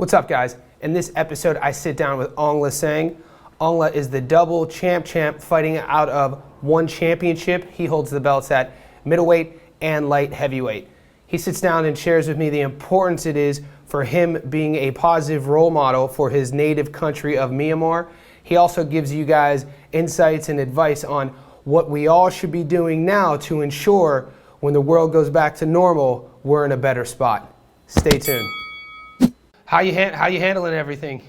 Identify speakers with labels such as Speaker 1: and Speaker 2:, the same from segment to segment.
Speaker 1: What's up, guys? In this episode, I sit down with Aung. Aung is the double champ fighting out of one championship. He holds the belts at middleweight and light heavyweight. He sits down and shares with me the importance it is for him being a positive role model for his native country of Myanmar. He also gives you guys insights and advice on what we all should be doing now to ensure when the world goes back to normal, we're in a better spot. Stay tuned. How you handling everything?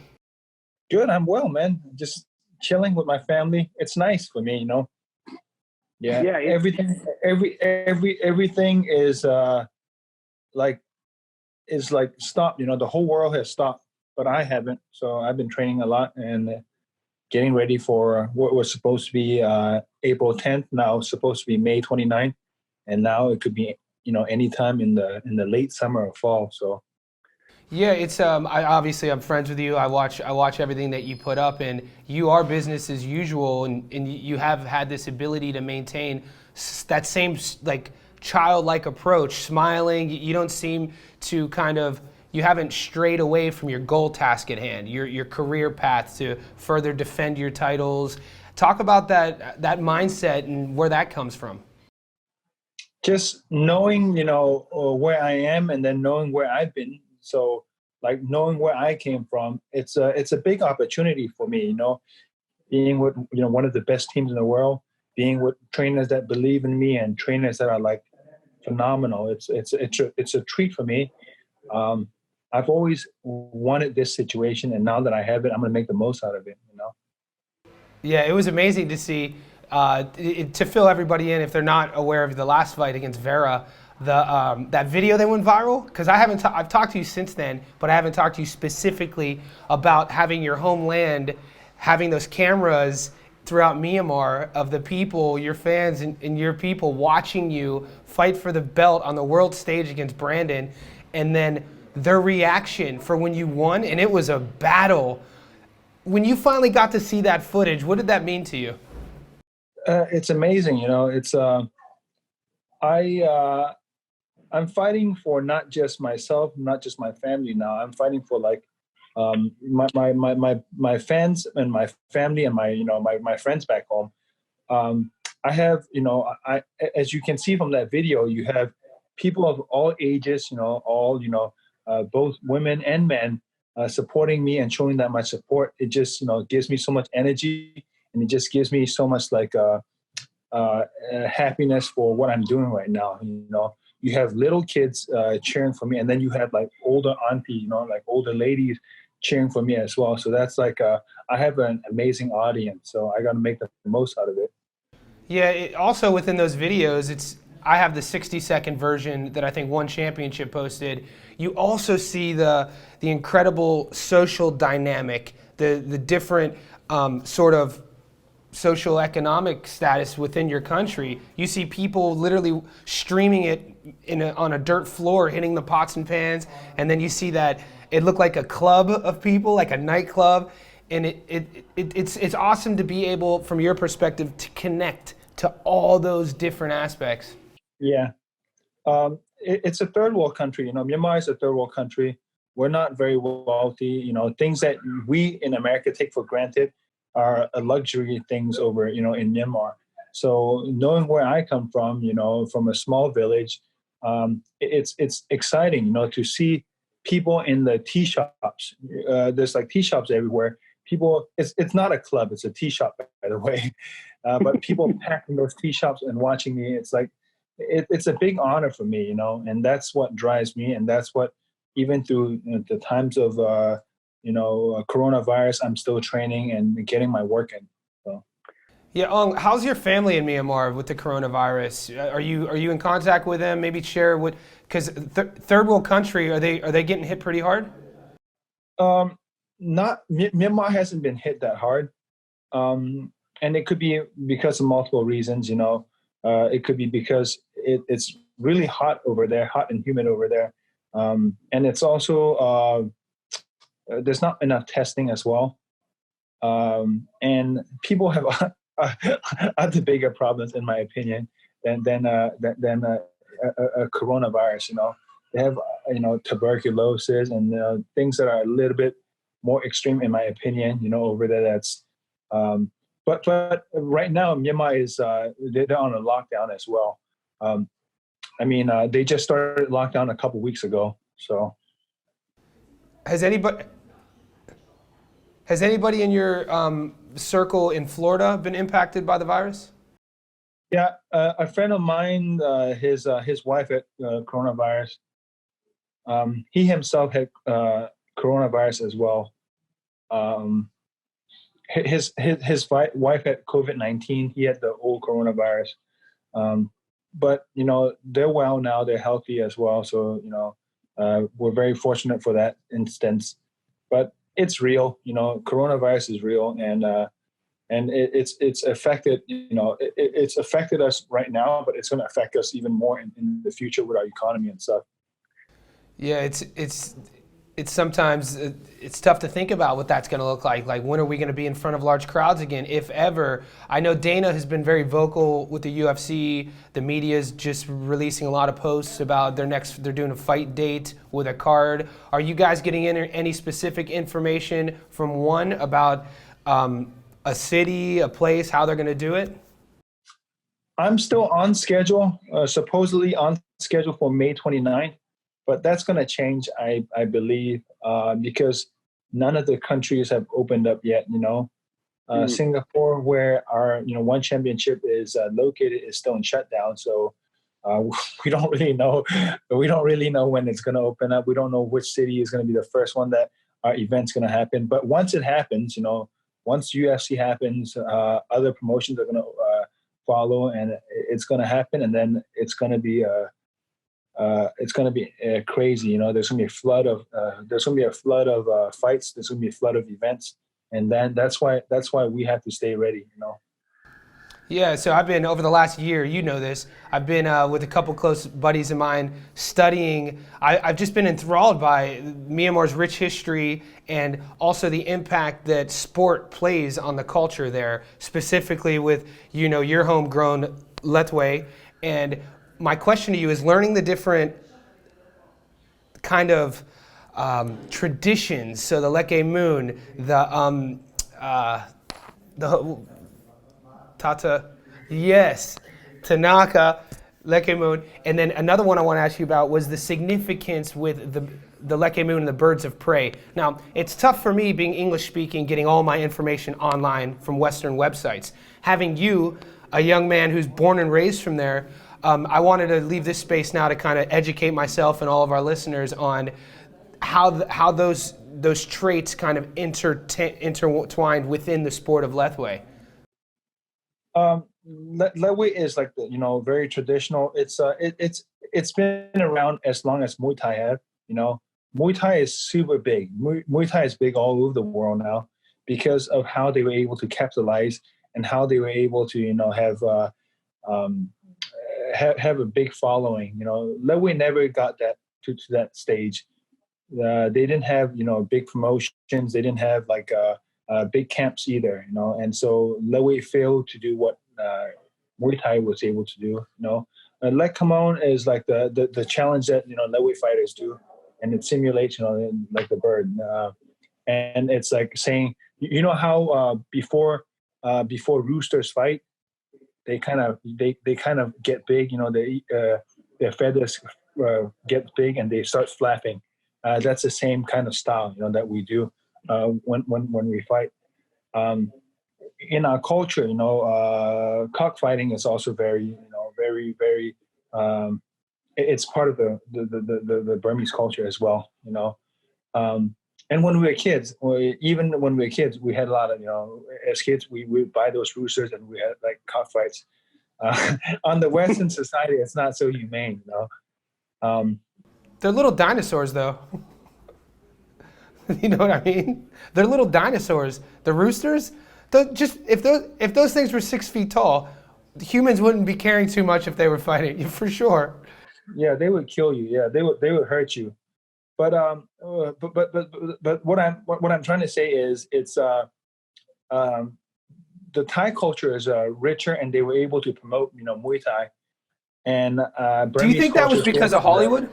Speaker 2: Good, I'm well, man. Just chilling with my family. It's nice for me, you know. Yeah. Everything is like stopped. You know, the whole world has stopped, but I haven't. So I've been training a lot and getting ready for what was supposed to be April 10th. Now it's supposed to be May 29th, and now it could be anytime in the late summer or fall. So.
Speaker 1: Yeah, it's I'm friends with you. I watch everything that you put up, and you are business as usual, and you have had this ability to maintain that same like childlike approach, smiling. You don't seem to you haven't strayed away from your goal task at hand, your career path to further defend your titles. Talk about that mindset and where that comes from.
Speaker 2: Just knowing, where I am, and then knowing where I've been. So, like knowing where I came from, it's a big opportunity for me. Being with one of the best teams in the world, being with trainers that believe in me and trainers that are like phenomenal. It's a treat for me. I've always wanted this situation, and now that I have it, I'm going to make the most out of it.
Speaker 1: Yeah, it was amazing to see. To fill everybody in, if they're not aware of the last fight against Vera. That video that went viral, because I've talked to you since then, but I haven't talked to you specifically about having your homeland, having those cameras throughout Myanmar of the people, your fans and your people watching you fight for the belt on the world stage against Brandon, and then their reaction for when you won, and it was a battle. When you finally got to see that footage, what did that mean to you?
Speaker 2: It's amazing, it's I'm fighting for not just myself, not just my family now. I'm fighting for my fans and my family and my friends back home. I have I as you can see from that video, you have people of all ages, both women and men supporting me and showing that my support. It just gives me so much energy, and it just gives me so much happiness for what I'm doing right now. You have little kids cheering for me, and then you have like older auntie, like older ladies cheering for me as well. So that's I have an amazing audience, so I got to make the most out of it.
Speaker 1: Yeah, also within those videos, I have the 60-second version that I think One Championship posted. You also see the incredible social dynamic, the different sort of social economic status within your country. You see people literally streaming it on a dirt floor, hitting the pots and pans, and then you see that it looked like a club of people, like a nightclub, and it's awesome to be able, from your perspective, to connect to all those different aspects.
Speaker 2: Yeah, it's a third world country. Myanmar is a third world country. We're not very wealthy. Things that we in America take for granted are a luxury things over, in Myanmar. So knowing where I come from, from a small village, it's exciting, to see people in the tea shops. There's like tea shops everywhere. People, it's not a club, it's a tea shop, by the way. But people packing those tea shops and watching me, it's like, it's a big honor for me, and that's what drives me. And that's what, even through the times of, coronavirus, I'm still training and getting my work in. So.
Speaker 1: Yeah, how's your family in Myanmar with the coronavirus? Are you in contact with them? Maybe share what, because third world country, are they getting hit pretty hard?
Speaker 2: Myanmar hasn't been hit that hard, and it could be because of multiple reasons. It could be because it's really hot over there, hot and humid over there, and it's also there's not enough testing as well, and people have other bigger problems, in my opinion, than a coronavirus. They have tuberculosis and things that are a little bit more extreme, in my opinion. Over there, that's. But right now, Myanmar is they're on a lockdown as well. They just started lockdown a couple weeks ago. So
Speaker 1: Has anybody in your circle in Florida been impacted by the virus?
Speaker 2: yeah, a friend of mine, his wife had coronavirus. He himself had coronavirus as well. Um, his wife had COVID-19. He had the old coronavirus. But they're well now. They're healthy as well. So we're very fortunate for that instance. But it's real. Coronavirus is real, and it's affected. It's affected us right now, but it's going to affect us even more in the future with our economy and stuff.
Speaker 1: Yeah, it's sometimes it's tough to think about what that's going to look like. Like, when are we going to be in front of large crowds again, if ever? I know Dana has been very vocal with the UFC. The media's just releasing a lot of posts about they're doing a fight date with a card. Are you guys getting any specific information from one about a city, a place, how they're going to do it?
Speaker 2: I'm still on schedule, supposedly on schedule for May 29th. But that's going to change, I believe, because none of the countries have opened up yet. Singapore, where our one championship is located, is still in shutdown. So we don't really know. We don't really know when it's going to open up. We don't know which city is going to be the first one that our event's going to happen. But once it happens, once UFC happens, other promotions are going to follow, and it's going to happen, and then it's going to be crazy. There's going to be a flood of fights. There's going to be a flood of events, and then that's why we have to stay ready.
Speaker 1: Yeah, so I've been, over the last year, this, I've been with a couple close buddies of mine studying. I've just been enthralled by Myanmar's rich history and also the impact that sport plays on the culture there, specifically with, your homegrown Lethwei. And my question to you is, learning the different kind of traditions. So the Leke Moon, the Tata, yes, Tanaka, Leke Moon, and then another one I want to ask you about was the significance with the Leke Moon and the birds of prey. Now, it's tough for me, being English speaking, getting all my information online from Western websites. Having you, a young man who's born and raised from there, I wanted to leave this space now to kind of educate myself and all of our listeners on how those traits kind of intertwined within the sport of Lethwei.
Speaker 2: Lethwei is like very traditional. It's been around as long as Muay Thai have. Muay Thai is super big. Muay Thai is big all over the world now because of how they were able to capitalize and how they were able to have a big following. Lethwei never got that to that stage. They didn't have big promotions. They didn't have big camps either. And so Lethwei failed to do what Muay Thai was able to do. Leg Kamon is like the challenge that Lethwei fighters do, and it simulates like the bird. And it's like saying how before roosters fight, they kind of get big. Their feathers get big and they start flapping. That's the same kind of style that we do when we fight. In our culture, cockfighting is also very very. It's part of the Burmese culture as well. And when we were kids, we had a lot of, as kids, we would buy those roosters and we had like cockfights. On the Western society, it's not so humane,
Speaker 1: They're little dinosaurs, though. You know what I mean? They're little dinosaurs. The roosters, if those things were 6 feet tall, humans wouldn't be caring too much if they were fighting, for sure.
Speaker 2: Yeah, they would kill you. Yeah, they would hurt you. But what I'm trying to say is it's the Thai culture is richer, and they were able to promote Muay Thai. And
Speaker 1: do you think that was because of Hollywood?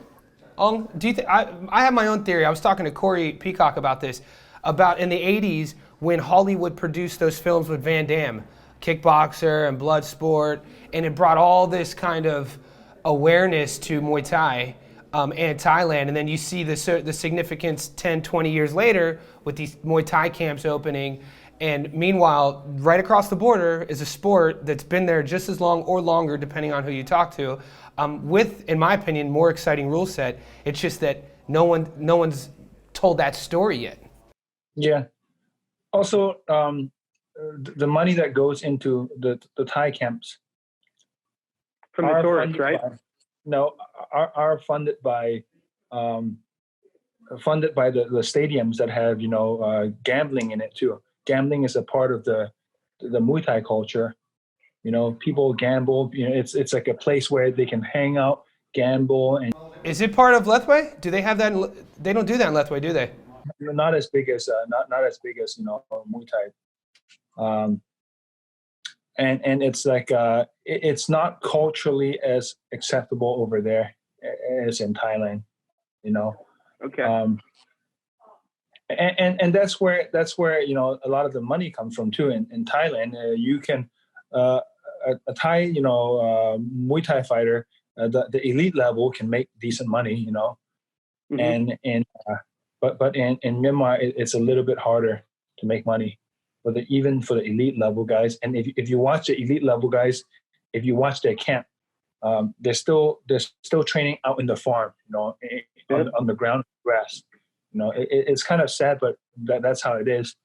Speaker 1: Do you think I have my own theory? I was talking to Corey Peacock about this, about in the '80s when Hollywood produced those films with Van Damme, Kickboxer and Bloodsport, and it brought all this kind of awareness to Muay Thai and Thailand, and then you see the significance 10, 20 years later with these Muay Thai camps opening. And meanwhile, right across the border is a sport that's been there just as long or longer, depending on who you talk to, with, in my opinion, more exciting rule set. It's just that no one's told that story yet.
Speaker 2: Yeah. Also, the money that goes into the Thai camps
Speaker 3: from the tourists, right?
Speaker 2: Are funded by the stadiums that have gambling in it too. Gambling is a part of the Muay Thai culture. People gamble. It's like a place where they can hang out, gamble, and.
Speaker 1: Is it part of Lethwei? Do they have that? They don't do that in Lethwei, do they?
Speaker 2: Not as big as Muay Thai. And it's like it's not culturally as acceptable over there as in Thailand.
Speaker 3: Okay.
Speaker 2: And that's where a lot of the money comes from too. In Thailand, you can a Thai Muay Thai fighter, the elite level can make decent money.
Speaker 3: Mm-hmm.
Speaker 2: But in Myanmar, it's a little bit harder to make money, even for the elite level guys. And if you watch the elite level guys, if you watch their camp, they're still training out in the farm, on the ground grass. It's kind of sad, but that's how it is.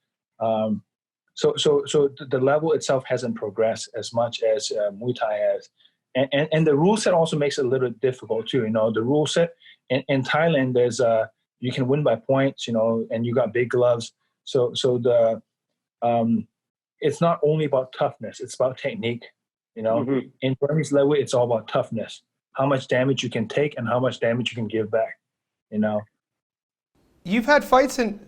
Speaker 2: So the level itself hasn't progressed as much as Muay Thai has, and the rule set also makes it a little difficult too. The rule set in Thailand, there's you can win by points, and you got big gloves. So the it's not only about toughness; it's about technique.
Speaker 3: Mm-hmm.
Speaker 2: In Burmese level, it's all about toughness. How much damage you can take and how much damage you can give back.
Speaker 1: You've had fights when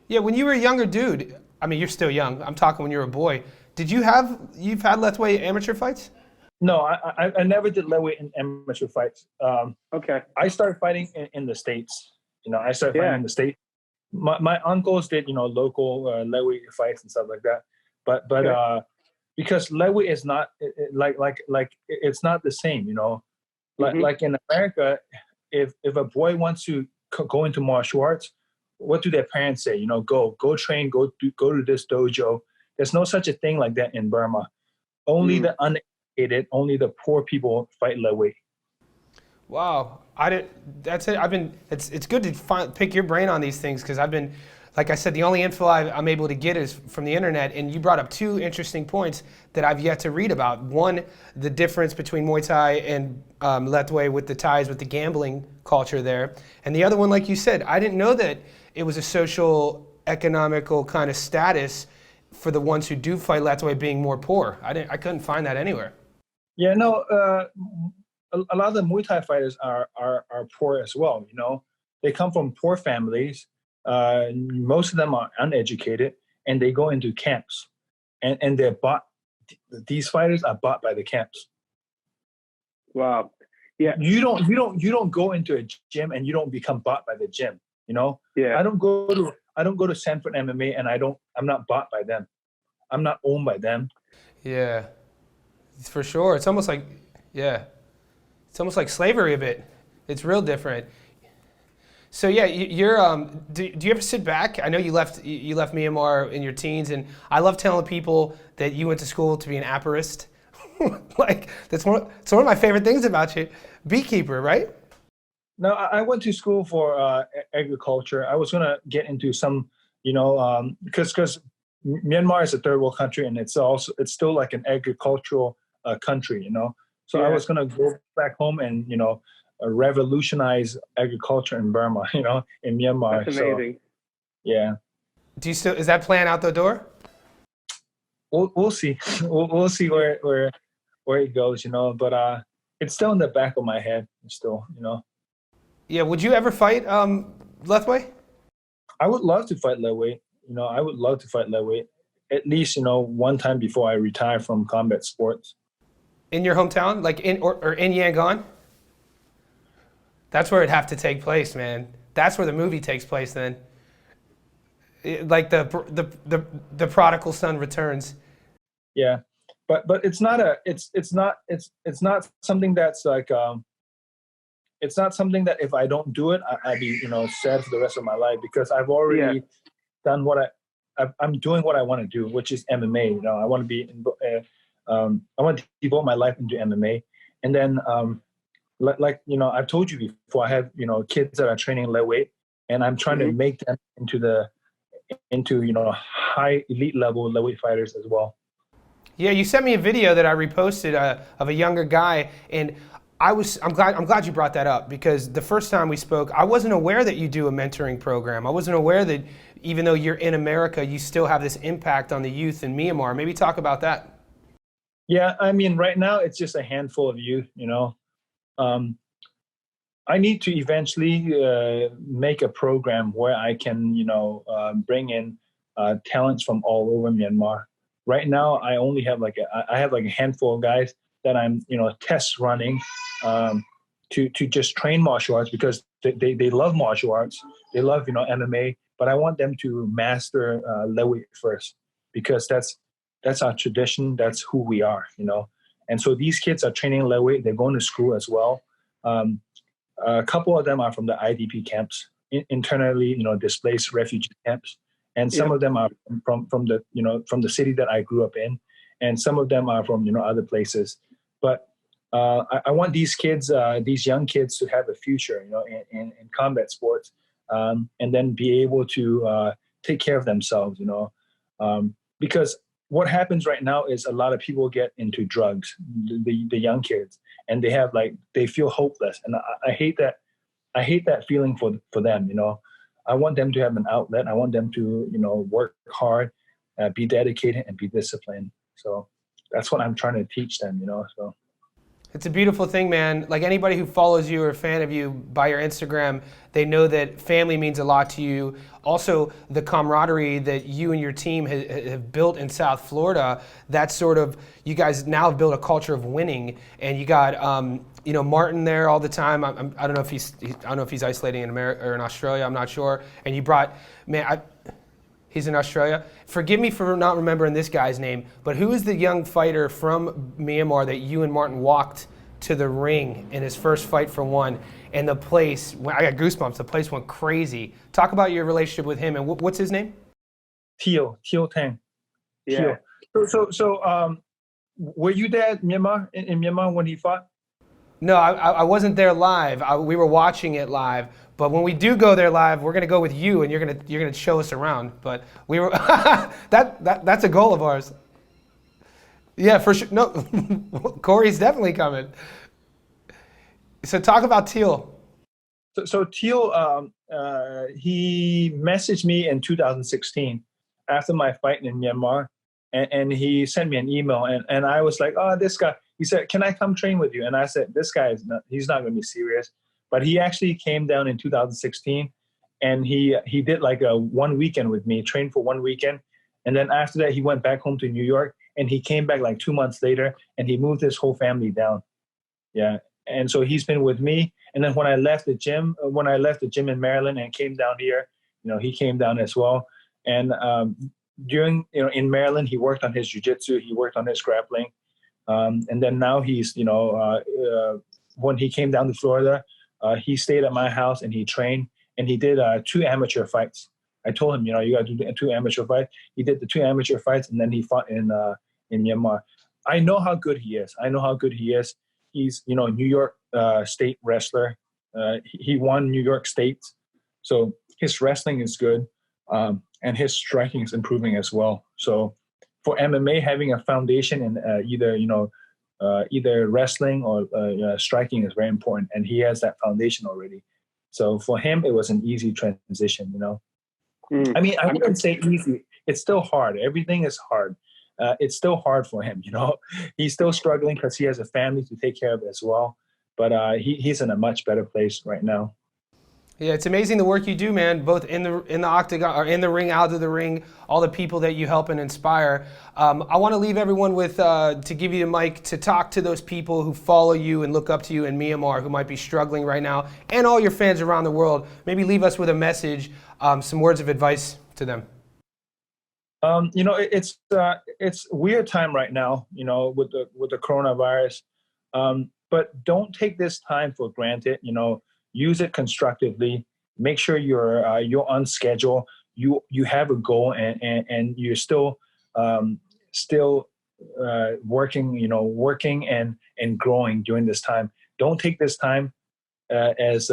Speaker 1: you were a younger dude. I mean, you're still young. I'm talking when you were a boy. You've had Lethwei amateur fights?
Speaker 2: No, I never did Lethwei in amateur fights.
Speaker 3: Okay.
Speaker 2: I started fighting in the States. I started fighting in the States. My uncles did, local Lethwei fights and stuff like that. But
Speaker 3: Okay.
Speaker 2: Because Lethwei is not like it's not the same.
Speaker 3: Mm-hmm.
Speaker 2: Like in America, if a boy wants to go into martial arts, what do their parents say? Go train, go to this dojo. There's no such a thing like that in Burma. Only the uneducated, only the poor people fight Lethwei.
Speaker 1: Wow, that's it. It's good to pick your brain on these things, because I've been, like I said, the only info I'm able to get is from the internet. And you brought up two interesting points that I've yet to read about. One, the difference between Muay Thai and Lethwei with the ties with the gambling culture there. And the other one, like you said, I didn't know that it was a social, economical kind of status for the ones who do fight Lethwei being more poor. I couldn't find that anywhere.
Speaker 2: Yeah, no. A lot of the Muay Thai fighters are poor as well. They come from poor families. Most of them are uneducated, and they go into camps, and they're bought. These fighters are bought by the camps.
Speaker 3: Wow. Yeah.
Speaker 2: You don't go into a gym and you don't become bought by the gym.
Speaker 3: Yeah.
Speaker 2: I don't go to Sanford MMA, and I'm not bought by them. I'm not owned by them.
Speaker 1: Yeah, for sure. It's almost like slavery a bit. It's real different. So yeah, you're. Do you ever sit back? I know you left Myanmar in your teens, and I love telling people that you went to school to be an apiarist. Like it's one of my favorite things about you. Beekeeper, right?
Speaker 2: No, I went to school for agriculture. I was gonna get into some, because Myanmar is a third world country, and it's still like an agricultural country, So
Speaker 3: Yeah.
Speaker 2: I was gonna go back home and revolutionize agriculture in Burma, in Myanmar.
Speaker 3: That's amazing.
Speaker 2: So, yeah.
Speaker 1: Is that plan out the door?
Speaker 2: We'll see. We'll see where it goes, But it's still in the back of my head, still,
Speaker 1: Yeah. Would you ever fight Lethwei?
Speaker 2: I would love to fight Lethwei. I would love to fight Lethwei, at least one time before I retire from combat sports.
Speaker 1: In your hometown, like in Yangon? That's where it'd have to take place, man. That's where the movie takes place then. Like the prodigal son returns.
Speaker 2: Yeah, but it's not it's not something that's like it's not something that if I don't do it, I'd be sad for the rest of my life, because I've already done what I'm doing what I want to do, which is MMA. I want to be I want to devote my life into MMA, and then like I've told you before, I have kids that are training lead weight, and I'm trying to make them into high elite level lead weight fighters as well.
Speaker 1: Yeah, you sent me a video that I reposted of a younger guy, and I'm glad you brought that up, because the first time we spoke, I wasn't aware that you do a mentoring program. I wasn't aware that even though you're in America, you still have this impact on the youth in Myanmar. Maybe talk about that.
Speaker 2: Yeah, I mean, right now it's just a handful of youth. I need to eventually make a program where I can bring in talents from all over Myanmar. Right now, I only have I have a handful of guys that I'm test running to just train martial arts, because they love martial arts. They love MMA, but I want them to master lead weight first, because that's our tradition. That's who we are. And so these kids are training lead weight. They're going to school as well. A couple of them are from the IDP camps, internally displaced refugee camps. And some of them are from the city that I grew up in, and some of them are from other places. But I want these kids, these young kids, to have a future, in combat sports, and then be able to take care of themselves, because what happens right now is a lot of people get into drugs, the young kids, and they feel hopeless, and I hate that. I hate that feeling for them. I want them to have an outlet. I want them to, work hard, be dedicated, and be disciplined. So that's what I'm trying to teach them, so.
Speaker 1: It's a beautiful thing, man. Like, anybody who follows you or a fan of you by your Instagram, they know that family means a lot to you. Also, the camaraderie that you and your team have built in South Florida, that's sort of, you guys now have built a culture of winning, and you got Martin there all the time. I don't know if he's isolating in America or in Australia. I'm not sure. And you brought, he's in Australia. Forgive me for not remembering this guy's name, but who is the young fighter from Myanmar that you and Martin walked to the ring in his first fight for one? And the place, I got goosebumps, the place went crazy. Talk about your relationship with him, and what's his name?
Speaker 2: Teal Tang.
Speaker 3: Yeah.
Speaker 2: Teal. So were you there at Myanmar, in Myanmar, when he fought?
Speaker 1: No, I wasn't there live. We were watching it live. But when we do go there live, we're gonna go with you, and you're gonna show us around. But we were that's a goal of ours. Yeah, for sure. No, Corey's definitely coming. So talk about Teal.
Speaker 2: So Teal, he messaged me in 2016 after my fight in Myanmar, and he sent me an email, and I was like, oh, this guy. He said, can I come train with you? And I said, this guy he's not going to be serious. But he actually came down in 2016, and he did like a 1 weekend with me, trained for 1 weekend. And then after that, he went back home to New York, and he came back like 2 months later, and he moved his whole family down. Yeah. And so he's been with me. And then when I left the gym in Maryland and came down here, he came down as well. And during, in Maryland, he worked on his jiu-jitsu, he worked on his grappling. And then now he's, when he came down to Florida, he stayed at my house and he trained, and he did 2 amateur fights. I told him, you got to do 2 amateur fights. He did the 2 amateur fights, and then he fought in Myanmar. I know how good he is. He's, New York state wrestler. He won New York State. So his wrestling is good, and his striking is improving as well. So for MMA, having a foundation in either wrestling or striking is very important, and he has that foundation already. So for him, it was an easy transition. I mean, I wouldn't say easy. It's still hard. Everything is hard. It's still hard for him. He's still struggling because he has a family to take care of as well. But he's in a much better place right now.
Speaker 1: Yeah, it's amazing the work you do, man. Both in the octagon, or in the ring, out of the ring, all the people that you help and inspire. I want to leave everyone with to give you the mic to talk to those people who follow you and look up to you in Myanmar, who might be struggling right now, and all your fans around the world. Maybe leave us with a message, some words of advice to them.
Speaker 2: You know, it's weird time right now, you know, with the coronavirus. But don't take this time for granted. You know, use it constructively. Make sure you're on schedule. You have a goal, and you're still working. You know, working and growing during this time. Don't take this time as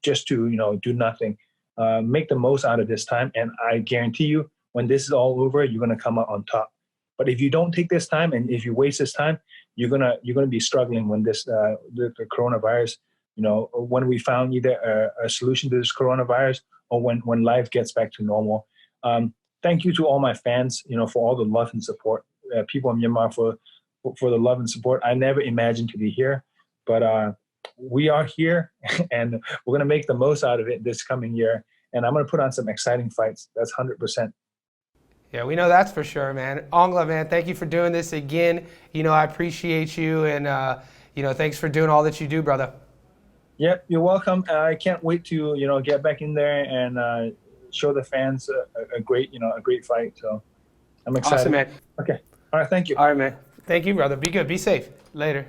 Speaker 2: just to, you know, do nothing. Make the most out of this time, and I guarantee you, when this is all over, you're gonna come out on top. But if you don't take this time, and if you waste this time, you're gonna be struggling when this the coronavirus, you know, when we found either a solution to this coronavirus, or when life gets back to normal. Thank you to all my fans, you know, for all the love and support. People in Myanmar for the love and support. I never imagined to be here, but we are here, and we're gonna make the most out of it this coming year. And I'm gonna put on some exciting fights. That's 100%.
Speaker 1: Yeah, we know that's for sure, man. Aung, man, thank you for doing this again. You know, I appreciate you, and you know, thanks for doing all that you do, brother.
Speaker 2: Yep, you're welcome. I can't wait to, you know, get back in there and show the fans a great, you know, a great fight. So I'm excited.
Speaker 1: Awesome, man.
Speaker 2: Okay. All right. Thank you.
Speaker 1: All right, man. Thank you, brother. Be good. Be safe. Later.